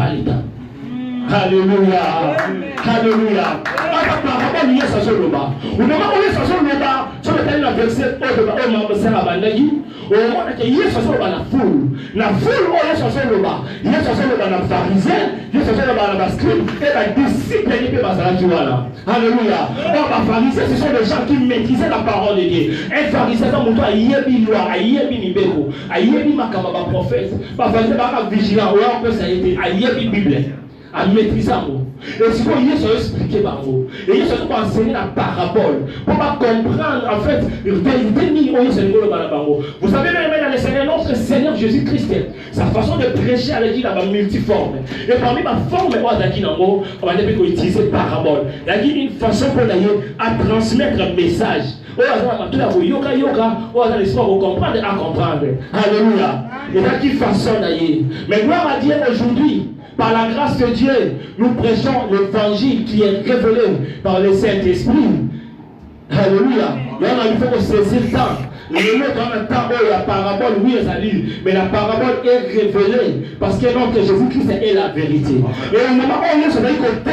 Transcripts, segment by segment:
l'état. Alléluia. Alléluia. Parabole liée à ce loba. Au moment où il s'agit de loba, sur le terrain de verset, au moment où c'est la bandagi, au moment où il y a ce loba la foule. La foule, où il y a ce loba. Il y a ce loba la pharisien, il y a ce loba la scribe, et la disciple qui peut passer là. Alléluia. Or, les pharisiens, ce sont des gens qui maîtrisaient la parole de Dieu. Un pharisien, dans mon temps, il y a une loi, il y a une Bible, il y a une prophète. Les pharisiens, ils sont vigilants, on peut ça, il y a une Bible. À maîtriser un mot. Et si vous voyez, ça expliquer par mot. Et il faut enseigner la parabole. Pour pas comprendre, en fait, vous savez, même dans le Seigneur, notre Seigneur Jésus-Christ, sa façon de prêcher avec lui est multiforme. Et parmi ma forme, on va utiliser parabole. Il y a une façon pour à transmettre un message. Comprendre à comprendre. Alléluia. Et là, qui façon d'ailleurs. Mais gloire à Dieu aujourd'hui. Par la grâce de Dieu, nous prêchons l'évangile qui est révélé par le Saint-Esprit. Alléluia. Il faut saisir le temps. Le mot dans le temps, la parabole, oui, ça lit, mais la parabole est révélée parce que notre Jésus-Christ est la vérité. Et au moment où on est sur le côté,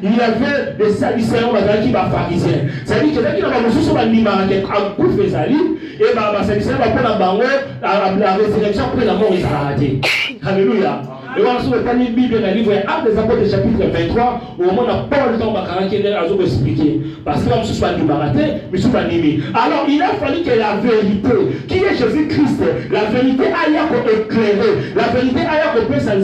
il y avait des Sadducéens qui sont pharisiens. C'est-à-dire que qui n'a pas besoin de l'animal qui est en coup de Zali, et les Sadducéens vont prendre la résurrection après la mort, ils ont raté. Alléluia. Et voilà, sur le panier de Bible, dans le livre Actes des Apôtres, chapitre 23, au moment où Paul tombe qui est à expliquer. Parce que là, je suis pas raté, mais je suis pas animé. Alors, il a fallu que la vérité, qui est Jésus-Christ, la vérité aille à éclairer, la vérité aille à couper ça, aille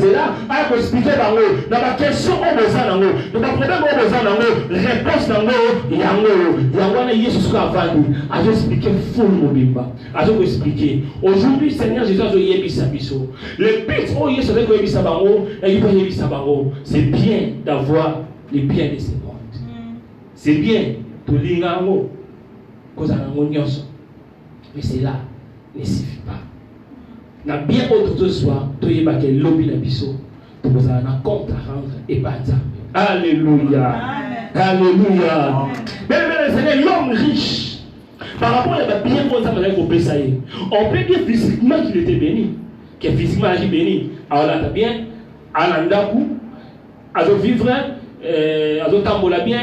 à expliquer dans l'eau, dans la question au besoin dans l'eau, dans le problème au besoin dans l'eau, réponse dans l'eau, il y a l'eau, il y a un Jésus qui a vendu, à expliquer full mobimba, à expliquer. Aujourd'hui, Seigneur Jésus a dit, le but, oh, il est c'est bien d'avoir les biens de ce monde. C'est bien de lire un mot, mais cela ne suffit pas. Na bien autre soir, tu es baqué lobby la biseau, tu as un compte à rendre et pas ça. Alléluia. Alléluia. Mais c'est l'homme riche. Par rapport à la bien qu'on s'appelle au Pessaï, on peut dire physiquement qu'il était béni, que physiquement il est béni. Alors là, tu bien. Alandaku, azo vivre, azo tambola bien,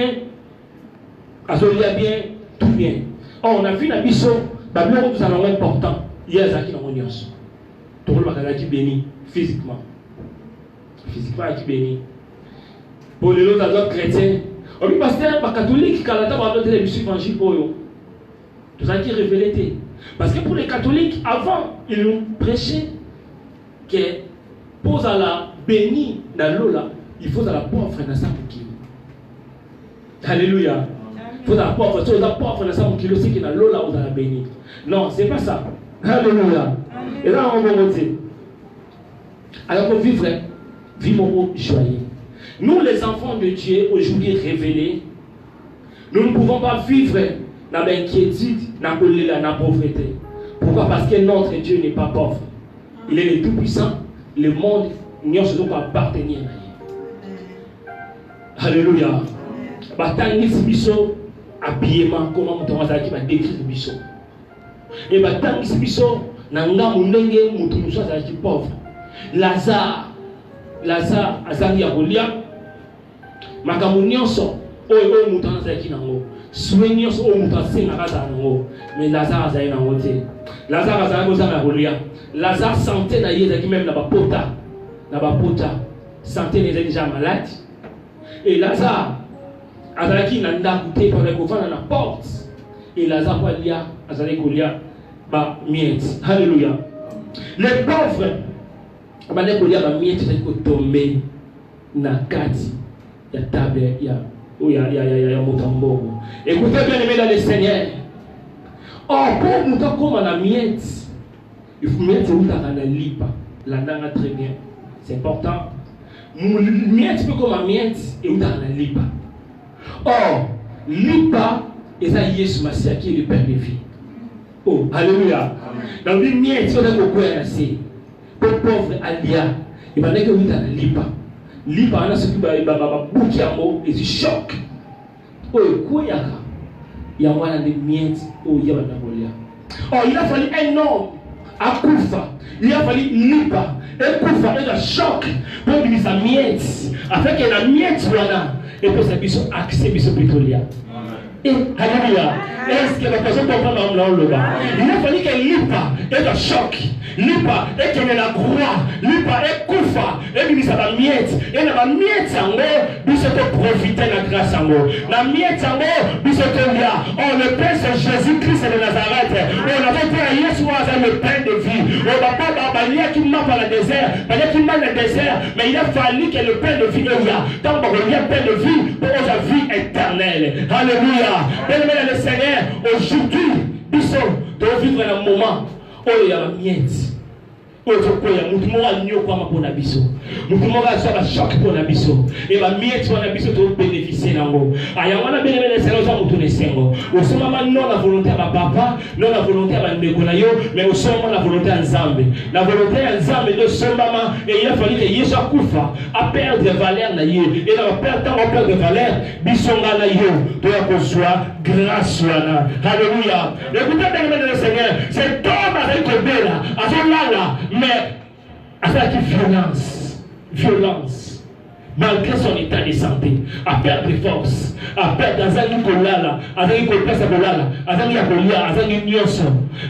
azo lia bien, tout bien. Or, on a vu la biso, Babylone nous allons important. Il y a Zaki dans mon yos. Tout le monde qui béni physiquement. Physiquement qui béni. Pour les autres chrétiens, on dit pasteur, pas catholique, quand la table a donné les évangile pour eux. Tout ça qui est révélé. Parce que pour les catholiques, avant, ils nous prêchaient que pose à la béni dans l'eau là, il faut à la pauvre dans sa kilo. Alléluia. Il faut à la pauvre dans sa kilo, c'est qui dans l'eau là où on a béni. Non, c'est pas ça. Alléluia. Et là on va monter. Alors pour vivre, vivons joyeux. Nous les enfants de Dieu aujourd'hui révélés, nous ne pouvons pas vivre dans l'inquiétude, dans la pauvreté. Pourquoi? Parce que notre Dieu n'est pas pauvre. Il est le tout-puissant. Le monde n'y a pas appartenir à lui. Alléluia. Bataille biso habillement comment on va décrire biso. Et bataille biso nanga munenge mutu muso azaki pauvre. Lazare azali ya kolia makambo nyonso oyo mutu azaki nango. Soin nyonso oyo mutu asenga kaza nango. Mais Lazare azali nango te. Lazare azali kozanga kolia. Lazare santé na yé même na bapota santé les déjà malade et Lazare azalaki na ndaku te pour kovanda na porte et Lazare kwa lia azali kolia ba miette. Alléluia. Les pauvres bande kolia ba miette c'est ko tomber na kati ya table ya motambo. Écoutez bien aimé dans le Seigneur. Oh pour muta comme na miette. Il faut mettre où tu as la lipa. La langue très bien. C'est important. Miette peut comme un miette et où tu as la lipa. Or, lipa, et ça y est sur ma sœur qui est le Père de vie. Oh, alléluia. Donc, les miettes, si on a beaucoup assez. Pour pauvre, alia. Il va dire que où tu as la lipa. Lipa, on a ce qui va bouquer un mot et du choc. Oh, quoi y a? Il y a moins de miettes. Oh, il y a un abolia. Oh, il a fallu un homme. Akufa, il a fallu lipa, ekufa eza choc pour bimisa miette afin que la miette wana epesa biso accès biso pétrolia. Alléluia. Est-ce que la personne comprend le bas? Il a fallu qu'elle lipa et le choc, lipa et qu'elle ait la croix, lipa et koufa et puis ça va miette et la miette sango, puis se profiter de la grâce sango. La miette sango, puis se là. On le Père c'est Jésus-Christ de Nazareth. On a fait à Yeshua le pain de vie. On va pas balayer qui m'a par le désert, balayer qui m'a le désert, mais il a fallu que le pain de vie est là. Tant qu'on revient pain de vie pour la vie éternelle. Alléluia. Bien-aimé le Seigneur, aujourd'hui, nous devons vivre un moment où il y a la miette. Où il y a un moment pour l'abisso. Nous devons avoir un choc pour l'abisso. Et la miette pour l'abisso doit bénéficier de l'ango. Il y a un bien-aimé le Seigneur, nous devons nous au sommet, non la volonté à ma papa, non la volonté à ma négonayo, mais au sommet, la volonté à Nzambe. La volonté à Nzambe de ce moment, et il a fallu que Yeshua Koufa a perdu de valeur. Et dans la perte de valeur, Bissonga na yo, doit qu'on soit grâce. Alléluia. Écoutez, bien-aimé le Seigneur, cet homme avec le bel, à son là, mais à sa violence, malgré son état de santé, à perdre force, à perdre dans un Nicolas, à un Nicolas, à un Nicolas, à un Nyoso,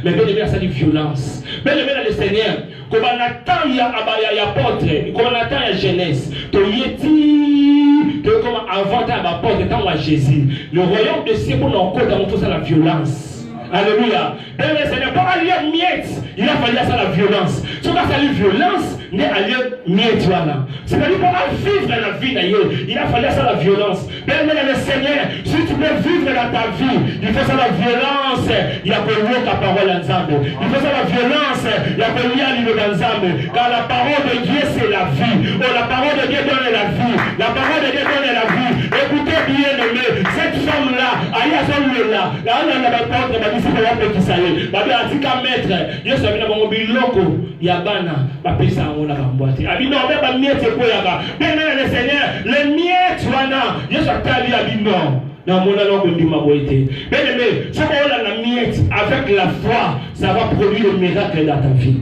mais bien aimé à sa violence. Bien aimé le Seigneur, comme on attend, il y a apôtre, comme on attend, il y a jeunesse, comme avant à porte tant à Jésus, le royaume de cieux pour nous côté dans tout ça la violence. Alléluia. Bien le Seigneur, pour aller à miette, il a fallu ça la violence. Si on a fallu violence, il a fallu miette voilà. C'est-à-dire pour vivre la vie d'ailleurs, il a fallu ça la violence. Bien le Seigneur, si tu veux vivre dans ta vie, il faut ça la violence. Il y a pour lui ta parole ensemble. Il faut ça la violence. Il y a pour lui à l'île d'ensemble. Car la parole de Dieu c'est la vie. Oh, la parole de Dieu donne la vie. La parole de Dieu donne la vie. Écoutez bien aimé, cette femme-là, aïe à son lieu là, on a pas porte, ma disciple là petit ça y est. Babi atika maître, Dieu savait na bango biloko ya bana, ba pesa on la boîte. Abi non, mais ba miette ko ya ba. Bien le Seigneur, les miettes wana, Dieu soit tali abi non. Non, mon allant de ma beauté. Bien aimé, ce qu'on a la miette avec la foi, ça va produire le miracle dans ta vie.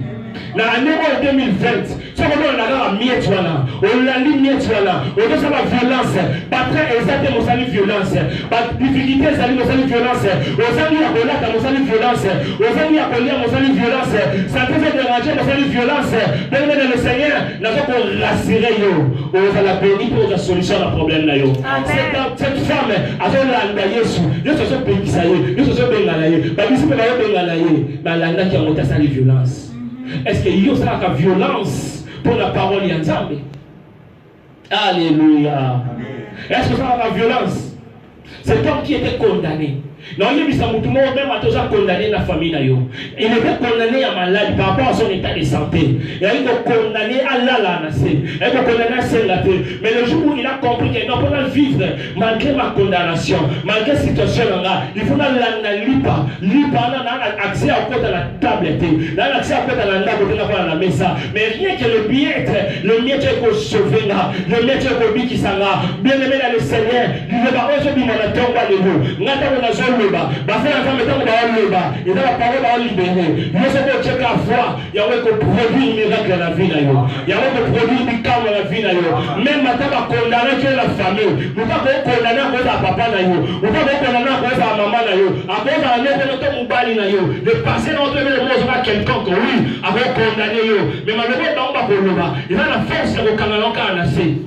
Dans l'année 2020, ce qu'on a la miette voilà, on a la miette voilà, on a la violence, pas très exactement ça la violence, pas difficulté ça la violence, on a mis à coller dans la violence, on a mis à coller dans la violence, ça peut se déranger dans la violence. Bien le Seigneur, n'a pas pour rassurer yo, on a la béni pour la solution à problème là yo. Cette femme a fait la Yesu, Dieu se soit béni ça y est, Dieu se soit béni là y, bah ici peut pas béni là y, bah là qui a monté ça la violence. Est-ce qu'il y a la violence pour la parole d'Anzambe? Alléluia. Est-ce que ça a la violence? C'est homme qui était condamné. Non, il y a tout le monde même a toujours condamné la famille. Il était condamné à maladie par rapport à son état de santé. Il a été condamné à la nation. Il a été condamné à s'engager. Mais le jour où il a compris qu'il n'a pas vivre malgré ma condamnation, malgré la situation là, il faut lipa. Lipa, on a accès à côté de la table. On a accès à côté de la table, à la maison. Mais rien que le bien-être, le bien-être qu'on sauve là, le bien-être qu'on vit qui s'en va. Bien aimé dans le Seigneur, il ne va pas aujourd'hui m'en attendre à l'égo. Bah faire la femme étant dans le bas, et dans la parole à libérer. Nous sommes check la foi, il y a un produit miracle dans la vie là yo. Il y a un produit du calme dans la vie là yo. Même maintenant va condamner que la famille. Nous pas condamner à cause de papa là yo. Nous pas condamner à cause de maman là yo. À cause de notre mobile là yo. Le passé dans le monde va quelqu'un que oui, avant condamner yo. Mais malheureusement on va pour le bas. Il a la force de condamner quand on a assez.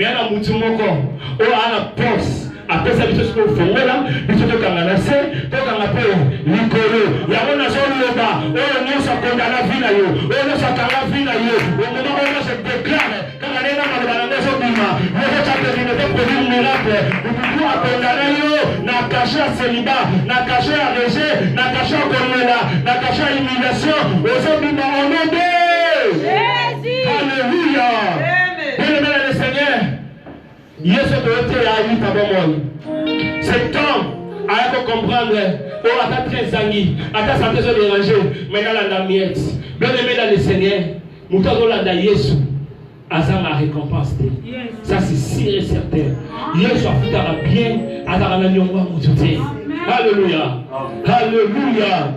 Mais il y a un mouton encore. Oh, à la force. Après ça, il faut faire là, il faut que l'on ait fait, qu'on appelle l'icône. Il y a un seul là-bas, on nous a condamné la vie là, on nous a condamné la vie là, au moment où on se déclare, quand on est dans la maison d'Ima, on a terminé de produire un miracle. Nous pouvons condamner n'a caché à célibat, n'a caché à rejet, n'a caché à cornéla, n'a caché à humiliation, aujourd'hui on est deux. Jésus. Alléluia. Bien-aimé le Seigneur. Yesu doit être à cet homme a pu comprendre, oh, à ta très zangi, à ta santé se déranger, mais dans la miette. Bien aimé dans le Seigneur, nous avons la Yesu, à sa récompense. Ça c'est sûr et certain. Yesu a fait bien, à la nyongwa moutoute. Alléluia. Alléluia.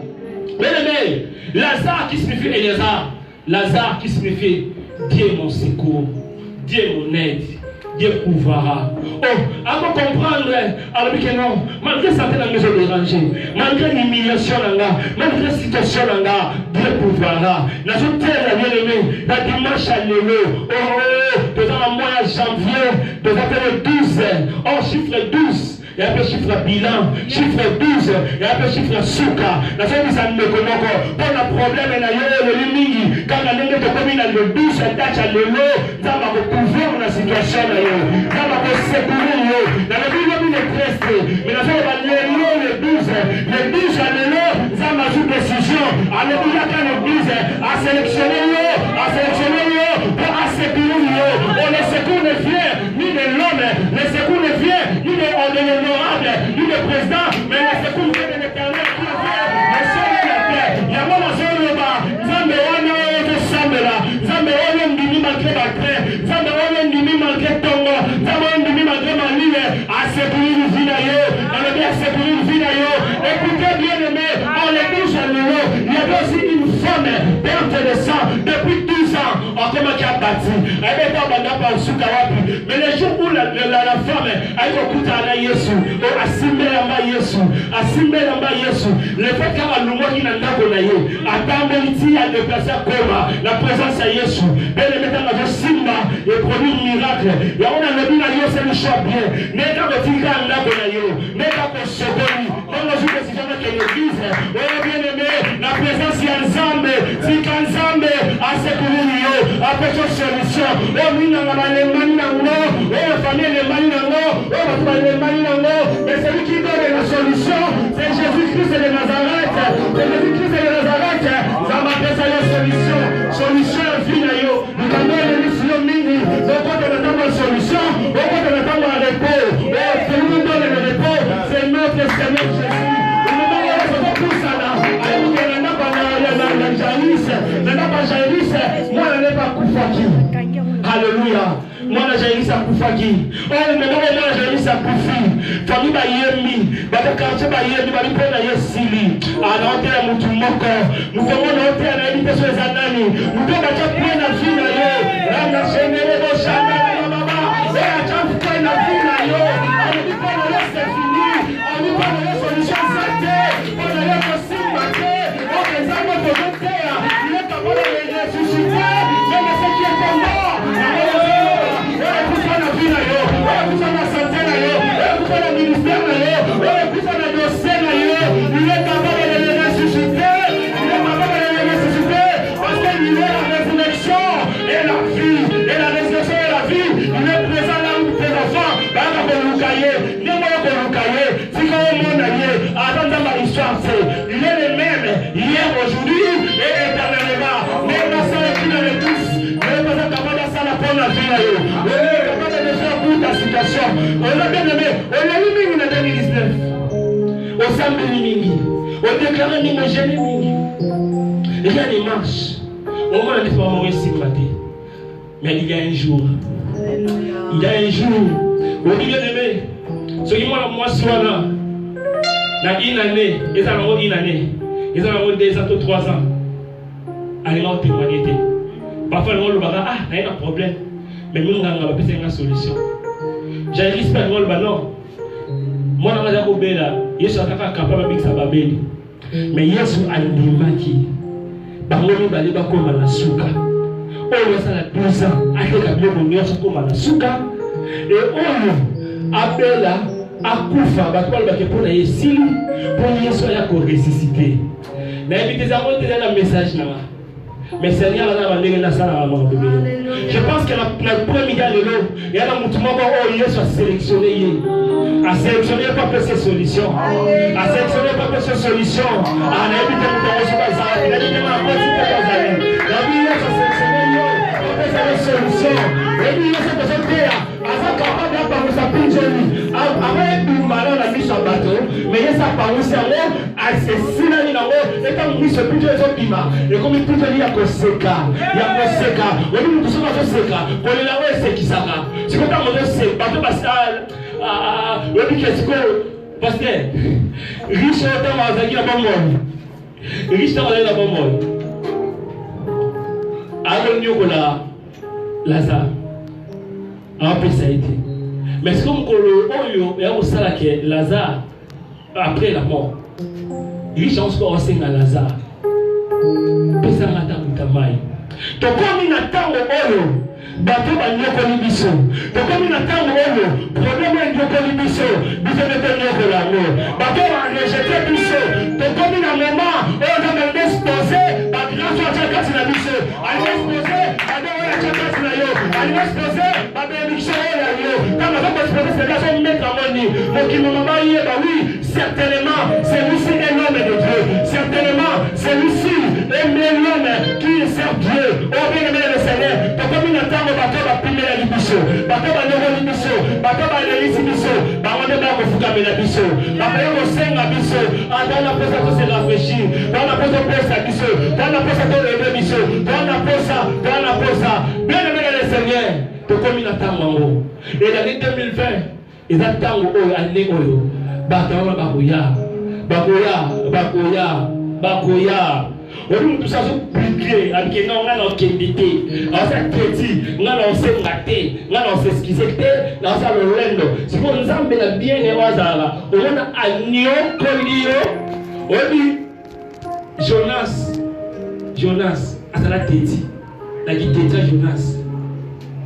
Bien aimé, Lazare qui signifie Elazar. Lazare qui signifie Dieu mon secours, Dieu mon aide, Dieu pourvoira. Oh, avant de comprendre, alors que non, malgré certaines maisons dérangées, malgré l'humiliation, malgré la situation, Dieu pourvoira. Dans ce terre, la bien-aimée, la dimanche à l'élo, dans le mois de janvier, dans le 12, chiffre 12. Il y a un chiffre bilan, chiffre 12, il y a un chiffre souka. La seule chose à nous connaître, pour le problème, il y a le limite. Quand la langue de commune a le 12, elle tâche à l'élo, ça va vous couvrir la situation. Ça va vous secourir. Dans le but, il est presté. Mais la seule chose, le 12 à l'élo, ça va jouer décision. Alléluia, quand le 12 a sélectionné, pour secourir. Le secours ne vient ni de l'homme, le secours ne vient ni de l'honorable, ni le président, mais le secours vient de l'éternel qui vient. Le ciel et la terre, il y a moi dans le bas, Zambe Wana de Sambela, Zambe Wana Ndimi malgré la terre, Zambe Wana Ndimi malgré Tongo, Zambe Wana Ndimi malgré ma ligne, à secourir une vie d'ailleurs, dans le bien secourir une vie d'ailleurs. Écoutez bien aimé, on les bouge à l'eau, il y avait aussi une femme perte de sang depuis 12 ans, on comment qui a bâti. Mais les jours où la femme a écouté à Yesu, a simé Yesu, le fait qu'elle a l'humour qui n'a pas connu, a permis à déplacer la présence à Yesu, et le mettre dans le simba et produire un miracle. Et on a le but à Yesu, c'est le choix bien. Mais quand on dit qu'on a connu, mais quand on se connaît, on a joué des décisions que l'église, on a bien aimé la présence de Nzambe, si Nzambe a secourir, a fait une solution. Oh, mais celui qui donne la solution, c'est Jésus-Christ de Nazareth. C'est Jésus-Christ de Nazareth. Ça m'appelle ça la solution. Solution vie là yo. Nous avons les missions mini. Donc quand on attend la solution, on attend le repos. C'est lui qui donne le repos. C'est notre Seigneur Jésus. Moi, je n'ai pas Koufaki. Alléluia. Moi, j'ai eu ça Koufaki. Oh, mais moi, j'ai eu ça Koufi. Famille Bayemi. Bata quartier Bayemi. Bali Pena Yesili. Alors, on est à Moutoumoko. Nous devons noter à l'invité sur les années. Nous devons être plein de vie d'ailleurs. Là, on a généré vos chandelles. Et à chaque fois, on a vu d'ailleurs. On ne dit pas de laisser c'est fini. On ne dit pas de laisser solution santé. On ne laisse pas si maté. On les a mis de côté. Il est capable de les ressusciter. Mais ce qui est pour mort. Il est le même hier, aujourd'hui et éternellement. Mais la seule qui le tous, mais pas capable de ça la prendre la vie. On est capable de faire toute la situation. On a bien aimé. On a mis en 2019. On s'est mis on déclare mis j'ai mis. Il y a des marches. On va aller faire mourir si matin. Mais il y a un jour. Il y a un jour. On dit bien aimé. Ce qui moi soit là. Dans une année, ils ont une année, ils ont 2 ans, 3 ans. Allez, on témoigne. Parfois, on va dire, il y a un problème. Mais nous, on va faire une solution. J'ai respect de non. Moi, je vais dire, je suis capable de faire ça. Mais Yesu a dit, bango bali bakoma na suka. Oyo sala 12 ans, akeka biloko nyonso koma na suka. Et oyo abela akufa batwala bakepona yesili pour Yesu ya ko ressusciter. Na invité zango te la message na. Mais Seigneur là va ndenge na sala ba bébé. Je pense que la première gars de l'eau, il y a un mouvement où Yesu a sélectionné. A sélectionné pas que ces solutions. A sélectionné pas que ces solutions. A invité mon Yesu ba ça. Il a dit ma porte c'est pas ça. La vie a sélectionné yo. Pas que ces solutions. Et lui Yesu te fait asa capable de parler sa pinjoli. Avec du malheur la mise en bateau, mais il y a parlé ça là, assassiné là et quand mise ce pinjoli zo bima. Et comme il pinjoli ya ko seka, ya ko seka. On nous tous on seka. Pour les là c'est qui ça là. C'est quand on me seka, bateau basal. Le but est que parce que riche dans ma zaki la bonne. Riche dans la bonne. Agoniokola Lazare. Après ça a été. Mais c'est comme Oyo et au Salake Lazare après la mort. Il change pas aussi à Lazare. Pesa ngata mutamai. To comme il attend Oyo, bateau ba nyoko libiso. To comme il attend Oyo, problème est nyoko libiso. Biso de nyoko la mo. Bateau a rejeté biso. To comme il a moment, on va me disposer, ba grâce à chaka na biso. Allez exposer, ado ya chaka na yo. Allez exposer, ba bénédiction ya yo. Quand on va exposer, c'est là qu'on met en moni. Donc il m'a dit bah oui, certainement, c'est lui-ci un homme de Dieu. Certainement, c'est lui-ci un homme qui sert Dieu. Oh bien aimé le Seigneur. Donc comme il attend le bateau va primer la libiso. Bateau va neuro libiso. Bateau va l'élise biso. Bah on est là pour foutre la biso. Bah on est au sein la biso. Ah dans la pose à tout se rafraîchir. Dans la pose à pose à biso. Dans la pose à tout le biso. Dans la pose à. Bien aimé le Seigneur. Donc comme il attend mon et l'année 2020, ils attendent au année oyo. Bateau bakoya. On tout ça se publier avec non on a kendité on s'est petit on a s'est raté on a s'est esquissé on a le lendo si on nzambe la bien et wazala on a agneau colio on dit Jonas à la tête la guitare Jonas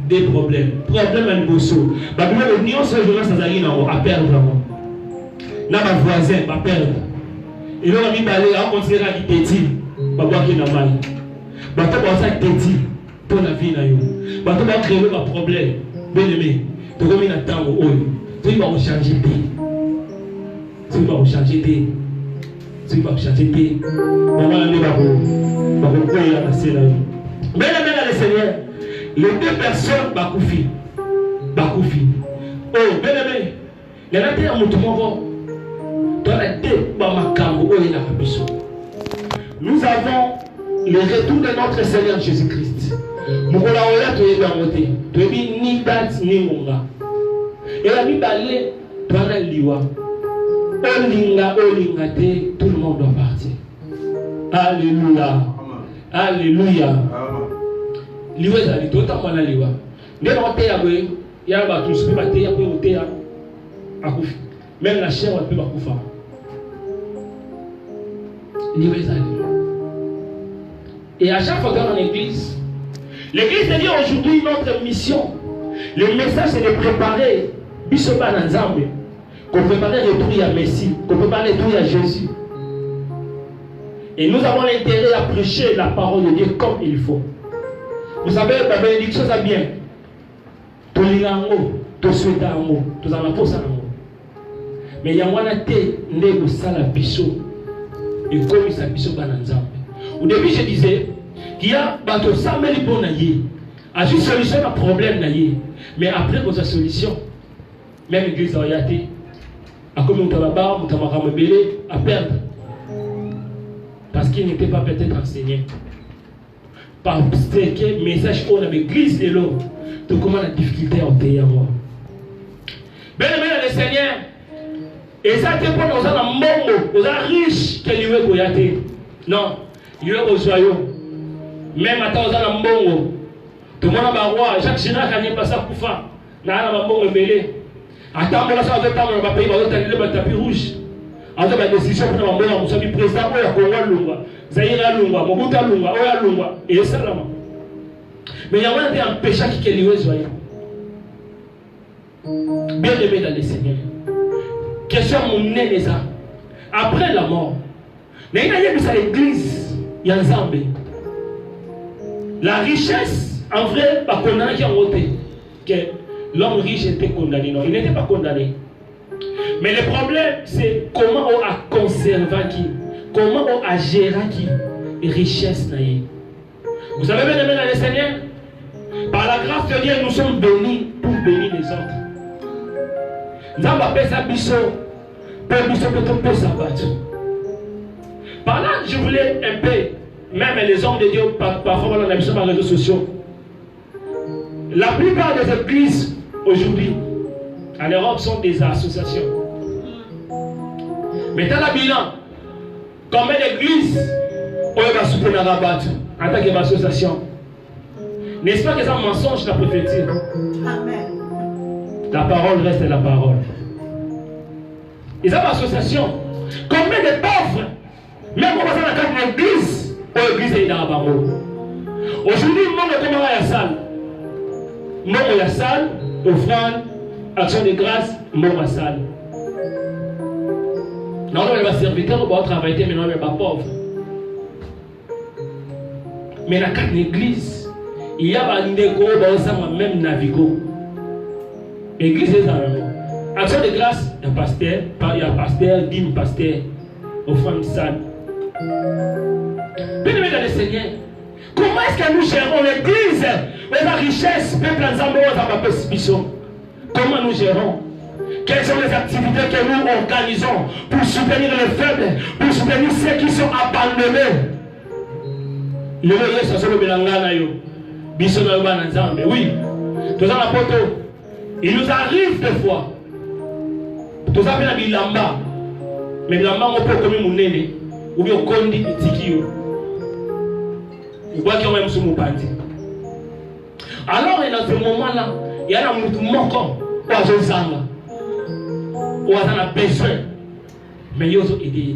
des problèmes à l'bosso bah le nion sur Jonas ça a à perdre vraiment na ma voisin va perdre et là on a mis balai à considérer la guitare babaki na mal bato ba sa teti pour la vie na yo bato ba créer un problème bien aimé to comme na tango oyo to va changer té on va ne va koya na sela yo bien aimé le Seigneur les deux personnes bakufi oh bien aimé les na té ya mutu moko to na té ba makambo oyo na biso. Nous avons le retour de notre Seigneur Jésus-Christ. Nous avons ni date ni monga. Et la vie d'aller dans la liwa. Olinga te, tout le monde doit partir. Alléluia. Alléluia. Liwa est tout le temps dans la liwa. Même la chair peut pas koufa. Liwa est et à chaque fois qu'on est en l'église dit aujourd'hui notre mission, le message c'est de préparer Bissoba Nanzambe, qu'on préparer le retour à Messie, qu'on préparer le retour à Jésus. Et nous avons l'intérêt à prêcher la parole de Dieu comme il faut. Vous savez, la bénédiction c'est bien. Tout l'ingango, tout souhaitango, tout en apposango. Mais il y a un té nego sala biso et comme ça Bissoba Nanzambe. Au début, je disais qu'il y a bateau sans bon naïe. À une solution à problème naïe. Mais après votre solution, même l'église a été à comme on t'a à perdre. Parce qu'il n'était pas peut-être enseigné. Par ce message qu'on a l'église de l'eau. De comment la difficulté a été à moi. Bien aimé le Seigneur. Et ça, c'est pour nous avoir un monde, nous avons riche que nous avons. Non. Il est au joyau. Même à temps dans mbongo. Tout le monde a roi. Jacques Chirac a pas ça pour faire. N'a pas mbongo belé. Attends, on va faire un pays, on va faire le tapis rouge. On va faire des décisions pour nous. On va faire président pour la Congo Lunga. Zaïra Lunga, Mobuta Lunga, Oya Lunga. Et ça là. Mais il y a un péché qui est lié au joyau. Bien aimé dans les Seigneurs. Question mon nez les a. Après la mort. Mais il y a l'église. La richesse, en vrai, pas condamné qui a voté. Que l'homme riche était condamné. Non, il n'était pas condamné. Mais le problème, c'est comment on a conservé qui, comment on a géré qui, richesse. Vous savez bien aimé dans le Seigneur, par la grâce de Dieu, nous sommes bénis pour bénir les autres. Nous avons appelé ça biso, pour biso peut ça battre. Par là, je voulais un peu, même les hommes de Dieu, parfois on a mis sur les réseaux sociaux. La plupart des églises aujourd'hui en Europe sont des associations. Mais dans le bilan, combien d'églises on va soutenir la batte en tant qu'association? N'est-ce pas que c'est un mensonge la prophétie? Amen. La parole reste la parole. Ils ont une association. Combien de pauvres, même quand on va dans l'église, l'église est dans la parole. Aujourd'hui, moi, je suis à la salle. Moi, je suis à la salle, offrande, action de grâce, moi, je suis à la salle. Non, on va serviteur, on va travailler, mais non, on va pas pauvre. Mais dans l'église, il y a des gens qui même navigo. L'église est dans le action de grâce, il y a pasteur, dîme pasteur, offrande salle. Bien-aimés dans le Seigneur, comment est-ce que nous gérons l'église, la richesse, peuple ensemble, comment nous gérons? Quelles sont les activités que nous organisons pour soutenir les faibles, pour soutenir ceux qui sont abandonnés? Oui, tous en apôtre, il nous arrive des fois, tous en fait bilamba, mais bilamba on peut comme mon nene, ou bien on condi tikio, ou bien qu'on même sous mon parti. Alors dans ce moment-là, il y a un moko, ou à Zanga, ou à besoin, mais il y a aussi aider.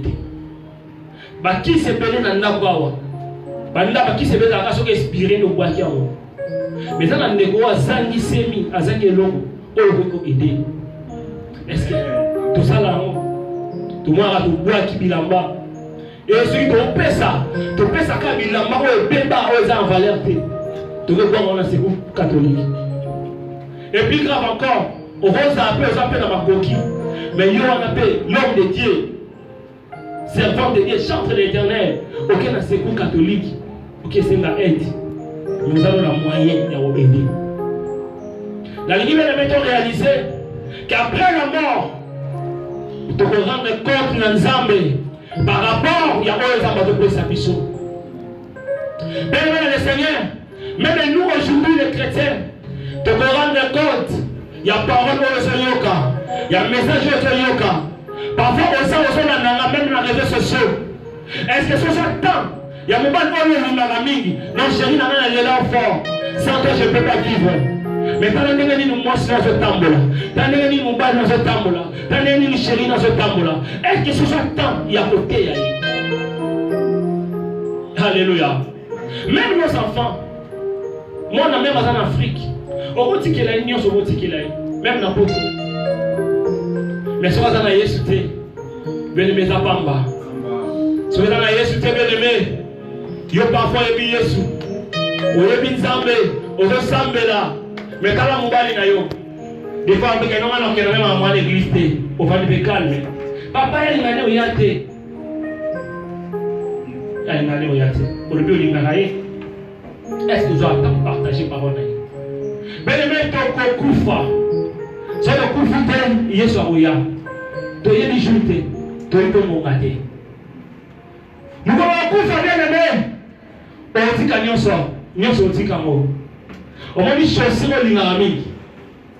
Bah qui se pénètre dans la voie? Banda qui se fait la race inspiré de bois qui ont. Mais ça n'a pas zangi semi, azangi longo, on peut aider. Est-ce que tout ça là, tout le monde a tout bois qui bilamba. Et celui qui fait ça, tu fais ça quand bilamba ou bemba ou en valeur. Tu veux voir on a c'est catholique. Et puis grave encore, on va s'appeler dans ma coquille. Mais il y a un appel l'homme de Dieu. Servant de Dieu, chante l'Éternel. Aucun n'a secours catholique. Ok, c'est la aide. Nous avons la moyenne d'aider. La ligne de méthode réalisée qu'après la mort, tu te rendre compte dans Zambé par rapport à Zambé de sa mission. Bien, le Seigneur, même nous aujourd'hui les chrétiens, tu te rendre compte, il y a parole au Seigneur, il y a message au Seigneur. Parfois, on sent même dans les réseaux sociaux. Est-ce que ce soit temps? Il y a mon bal non, chérie, il est là fort. Sans toi, je ne peux pas vivre. Mais quand on est nous, moi, dans ce tambour-là. Quand on est mon bal dans ce tambour-là. Quand on est chérie dans ce tambour-là. Est-ce que ce soit temps? Il y a côté. Alléluia. Même nos enfants, moi, on a même en Afrique. On va dire qu'il y a une union, on va dire qu'il y a même dans beaucoup. Mais si vous avez Yesu, bien-aimé Zapamba. Si vous avez Yesu, bien-aimé, il y a parfois Yesu. Ou Nzambe, ou Nzambe là. Mais quand on va aller des fois, on va aller à l'église, on va aller calme. Papa, il y a un yate. Il y a un yate. Pour le but, il y a un yate. Est-ce que vous avez partagé parole? Bien-aimé, tu as c'est le coup de Yesu Aouya. Tu es bijouté. Tu es pour mon gâté. Nous avons un coup de bien-aimé. On dit qu'il y a un sort. Il y a un sort qui est mort. On va dire chaussure au linami.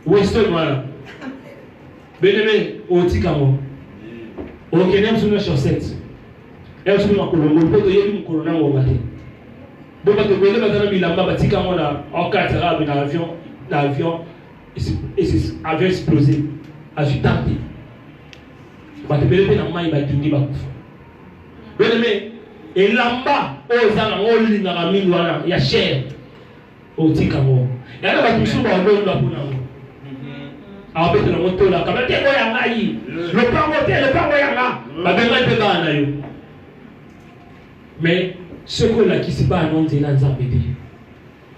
Où est-ce que voilà? Bien-aimé, on dit qu'il y a mort. On dit qu'il y a une chaussette. Et on dit qu'il y a un colonel. On dit qu'il y a un colonel au gâté. Donc, on dit qu'il y a un cadre dans l'avion. Et c'est avait explosé. A vu tenter. Et là-bas, il y a cher. Au Tikamo. Il y a des gens qui sont dans le monde. Alors, peut-être le moto là. Le pas mais ce que là qui se bat non c'est dans Zambédé.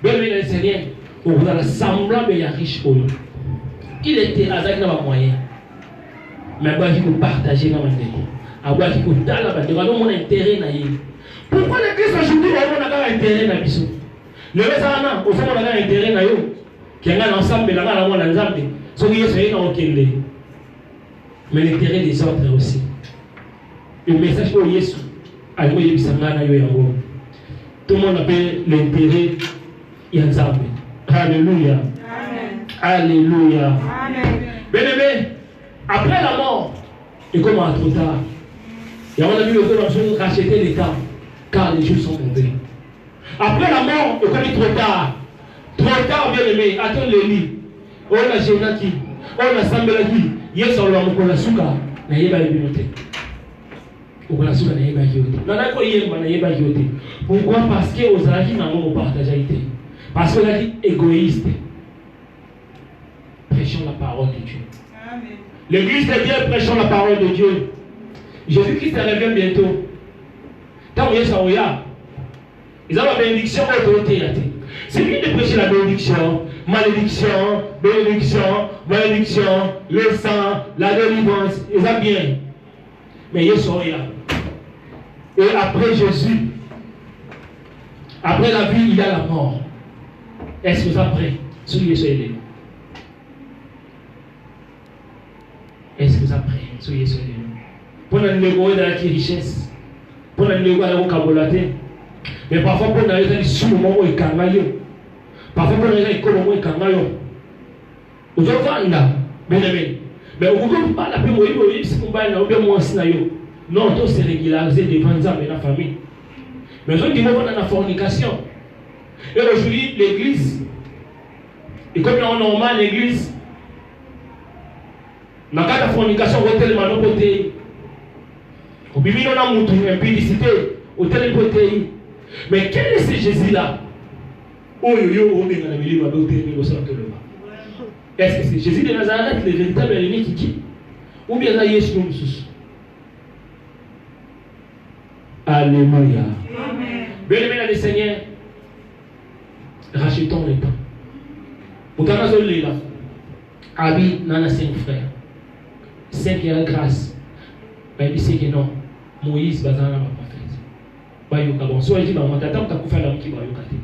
Bien le Seigneur, on a la semblable et riche pour nous. Il était avec nos moyens. Mais il faut partager dans le monde. Il faut dans la bande. On a intérêt dans lui. Pourquoi l'église aujourd'hui on a intérêt dans lui? Le reste au fond on a intérêt dans lui. Qui a un ensemble là dans le ensemble. Ce qui est dans aucun lieu. Mais l'intérêt des autres aussi. Le message pour Jésus. Tout le monde appelle l'intérêt Yanzambe. Alléluia. Alléluia. Bien-aimé, après la mort, et comment à trop tard, et on a vu le fait de racheter l'État, car les jours sont tombés. Après la mort, et comme il est trop tard, Trop tard, bien aimé, attends le lit. On a Génaki, on a Sambelaki, yes, on a Mokola Souka, Naïba Binote. Mokola Souka, Naïba Yote. Nanako Yemba, Naïba Yote. Pourquoi? Parce que aux Alaki n'ont pas partagé. Parce qu'on a dit égoïste. Prêchons la parole de Dieu. Amen. L'église de Dieu, prêchons la parole de Dieu. Jésus-Christ revient bientôt. Tant que ça, ils ont la bénédiction, autorité. C'est lui de prêcher la bénédiction, malédiction, bénédiction, malédiction, le sang, la délivrance. Ils ont bien. Mais ils sont là. Et après Jésus, après la vie, il y a la mort. Est-ce que vous êtes prêts? Soyez soyez. Est-ce que vous êtes prêts? Soyez soyez. Pour nous négocier dans la richesse, pour nous négocier dans le vocabulaire. Mais parfois, pour nous aller dans le sous-moment où il y a parfois, pour nous aller dans le moment où il y a vous avez fait mais vous ne pouvez pas la paix, si vous avez non, tout c'est régularisé devant la famille. Mais je dis, dans la fornication. Et aujourd'hui, l'église, et comme on normal, l'église, dans le cas de la fornication, on va tellement de côté. On peut vivre dans une impudicité, au tel côté. Mais quel est ce Jésus-là? Oh yo yo, oh bien, est-ce que c'est Jésus de Nazareth, le véritable ennemi qui dit? Ou bien là, Jésus nous sous? Alléluia. Bien-aimé dans le Seigneur, rachetons les temps. Vous avez là. Abi, nana 5 frères. 5 y a grâce. Ben, il dit que non. Moïse, bazana ma prophète. Bayoka, bon, soit il dit, maman, t'attends que tu as fait l'homme qui va yokater.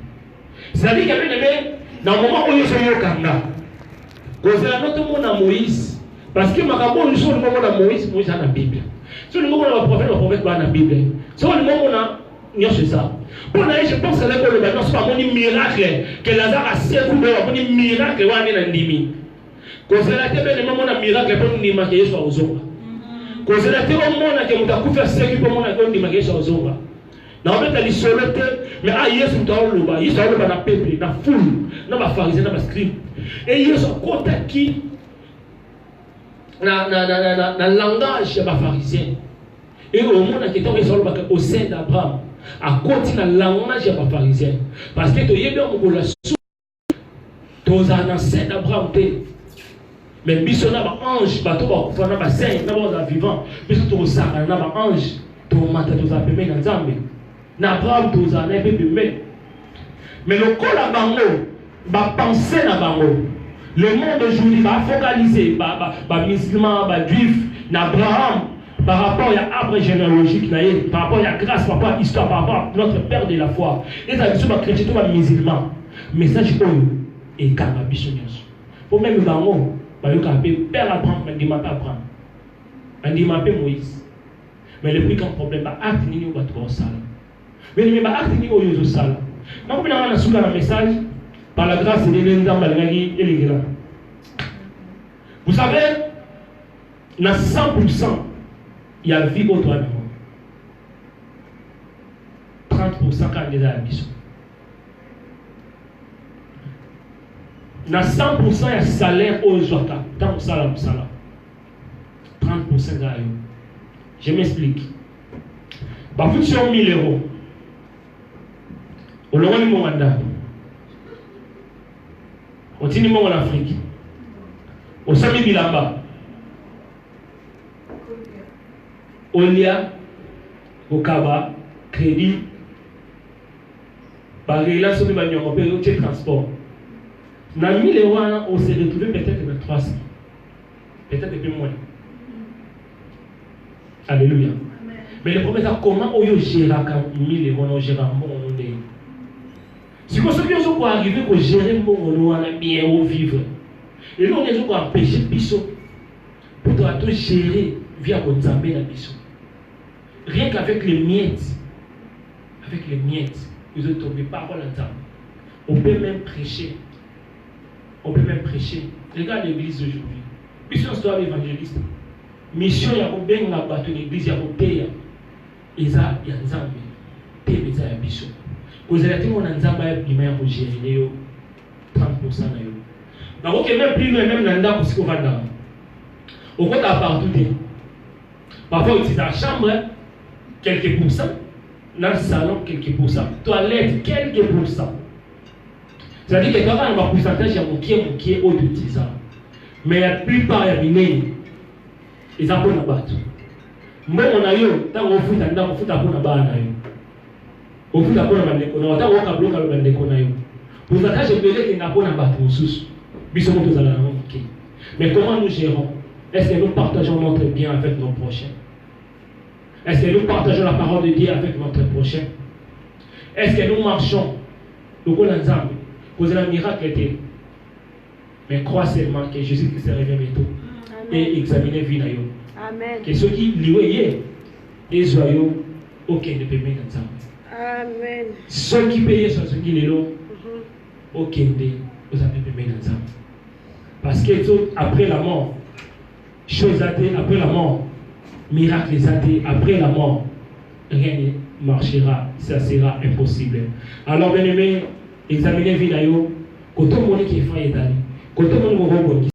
C'est-à-dire qu'il y a bien aimé, dans le moment où il y a yokanda, quand c'est un autre monde à Moïse, parce que ma caboche, sur le moment à Moïse, Moïse a la Bible. Sur le moment où le prophète va dans la Bible. Sur le moment où on a ça. Pour nous, je pense que le maintenant, c'est pas un miracle que Lazare a secoué, un miracle où on est dans l'ennemi. Quand c'est la tête, le moment où on a miracle pour nous démarquer sur aux autres. Quand c'est la tête, le moment où on a pu faire sécurité pour nous démarquer sur aux autres. Dans le fait, il mais ah, il y a ce temps où il y a dans le peuple, dans la foule, dans la pharisien, dans la scribe. Et il y a ce côté qui, dans le langage de la pharisien. Et au monde qui est au sein d'Abraham, à côté de la langage de la pharisien. Parce que tu es bien au la sous, tu es un sein d'Abraham. Mais biso na ba ange, ba to ba fana ba saint, na ba vivant. Biso to saka na ba ange, to mata to za peme na Nzambe. Na Abraham to za na peme. Mais le col à bango, ba penser na bango. Le monde aujourd'hui va focaliser, ba musulman, ba juif, na Abraham. Par rapport à l'arbre généalogique, par rapport à la grâce, par rapport à l'histoire, par rapport à notre père de la foi. Et ça veut dire que chrétien, tout musulman. Message et quand pour même dans père Abraham, on dit Abraham. On dit Moïse. Mais le plus grand problème, c'est acte ni au bateau sale. Mais le acte ni au yozo sale. Donc, on a un message par la grâce de l'Église et l'Église. Vous savez, dans 100%, il y a vie autour de nous. 30% quand il y a des dans 100%, il y a salaire aux autres. Tant que ça, 30% d'ailleurs. Je m'explique. Par contre, sur 1000 euros, au long du Rwanda, au Tinimon en Afrique, au Sami Bilamba, au Lia, au Kaba, crédit, par relation de manière, on peut y transport. Dans 1000 euros, on s'est retrouvé peut-être dans 300. Peut-être un peu moins. Alléluia. Amen. Mais le problème, c'est comment on gère 1000 euros, on gère un bon monde. Si on se pour arriver à gérer un bon monde, on a bien au vivre. Et là, on est pour empêcher Bissot. Pour tout gérer via Gonzambé dans Bissot. Rien qu'avec les miettes, ils ont tombé parole ensemble. On peut même prêcher. Regarde l'église d'aujourd'hui. Mission histoire évangéliste. Mission, il y a bien la bâton l'église, il y a payer. Il y a Nzambe. Payer, il y a Bissot. Vous avez dit qu'on a Nzambe à gérer. na yo. Donc OK, même plus loin, même dans ndako siko vanda. Au côté partout. Parfois on utilise la chambre quelques pourcents, dans le salon quelques pourcents, toilette quelques pourcents. C'est-à-dire que quand on a un pourcentage il y a autre utilisant. Mais la plupart des minés, ils ont pas de bateau. Moi on a eu tant on fout dans on fout à pona ba na yo. On fout à pona bandeko na tant on ka bloquer le bandeko na yo. Pourcentage belé qui n'a pas de bateau sous. Biso moto za la OK. Mais comment nous gérons? Est-ce que nous partageons notre bien avec nos prochains? Est-ce que nous partageons la parole de Dieu avec notre prochain? Est-ce que nous marchons? Nous connaissons cause un miracle était. Mais crois seulement que Jésus-Christ revient bientôt. Et examiner vie na yo. Amen. Que ceux qui lié et joyeux aucun ne peut mettre ensemble. Amen. Ceux qui payent sur ce qui les lot aucun ne peut mettre ensemble. Parce que tout après la mort, chose après la mort, miracle après la mort, rien ne marchera, ça sera impossible. Alors bien aimé, examinez vie na yo, quand on monnaie qui est failli d'aller, quand on monnaie